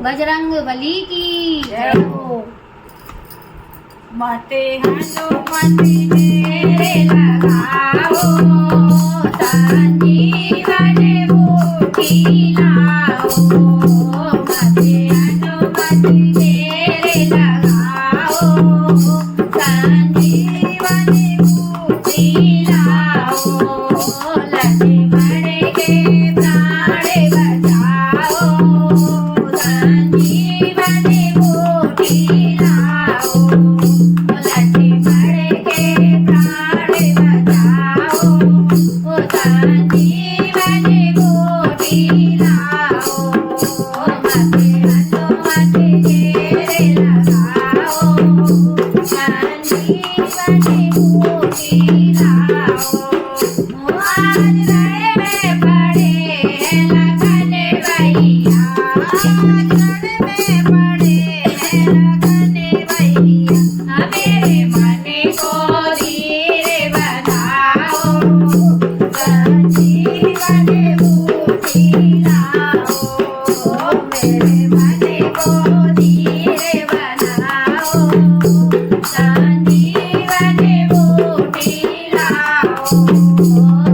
बजरंग बली की जय हो। माते हनुमत तेरे लगाओ, संजीवन बूटी लाओ। माते हनुमत तेरे लगाओ, संजीवन बूटी लाओ। लक्ष्मण के प्राण बचाओ, संजीवन बूटी लाओ। लक्ष्मण के प्राण बचाओ, संजीवन बूटी लाओ। माते हनुमत तेरे लगाओ, संजीवन बूटी लाओ। आज रण में पड़े हैं लखन भैया, आज रण में पड़े हैं लखन भैया। मेरे मन को धीर बनाओ, संजीवन बूटी लाओ। मेरे मन को धीर बनाओ, संजीवन बूटी लाओ।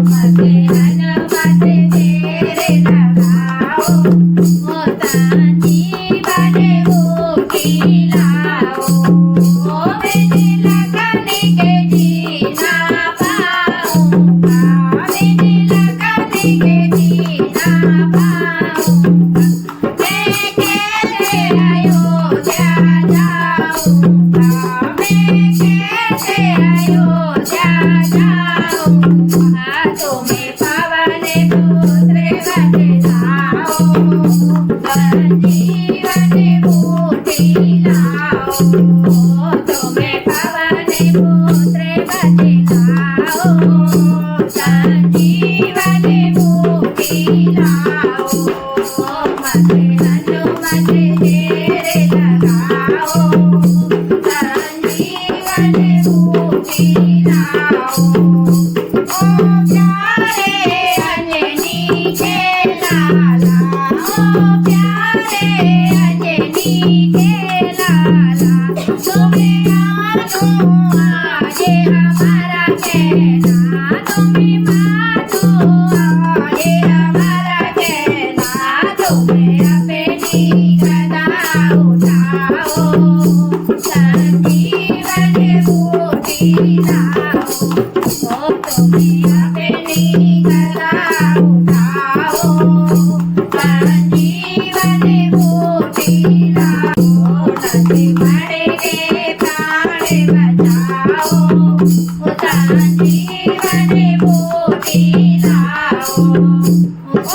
माते हनुमत तेरे लगाओ, संजीवन बूटी लाओ। मैंने लगन के जीना पाऊंगा, मैंने लगन के जीना पाऊंगा। मैं कैसे अयोध्या जाऊंगा, मैं कैसे अयोध्या जाऊंगा। तुम्हें पवन पुत्र बतलाओ, संजीवन बूटी लाओ। तुम्हें पवन पुत्र बतलाओ, संजीवन बूटी लाओ। माते हनुमत तेरे लगाओ, संजीवन बूटी लाओ। ओ प्यारे अंजनी के लाला, ओ प्यारे अंजनी के लाला। तुम्हें मानो आज हमारा कहना, तुम्हें मानो आज हमारा कहना। तुम्हें अपनी गदा उठाओ, संजीवन बूटी लाओ। तुम्हें अपनी गदा उठाओ, संजीवन बूटी लाओ। लक्ष्मण के प्राण बचाओ, संजीवन बूटी लाओ। ओ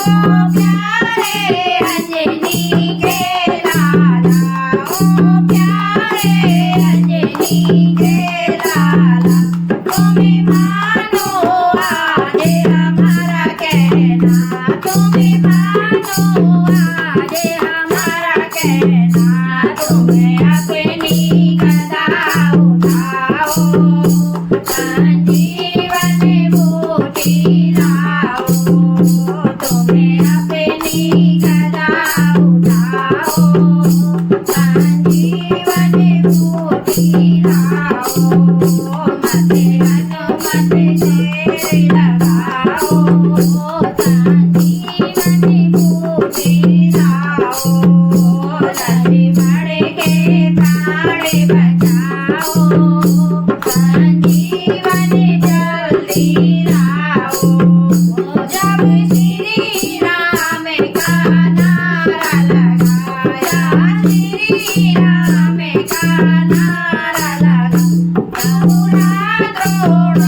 प्यारे अंजनी के लाला, ओ प्यारे अंजनी के लाला। तुम्हें मानो आज हमारा कहना, तुम्हें मानो आज हमारा कहना। तुम्हें अपनी गदा उठाओ, संजीवन बूटी लाओ। तुम्हें अपनी गदा उठाओ, संजीवन बूटी लाओ। माते हनुमत तेरे लगाओ, संजीवन बूटी लाओ। लक्ष्मण के प्राण बचाओ, संजीवन जल्दी लाओ। जब श्री राम का नारा लगाया, श्री राम का नारा लगा, द्रोण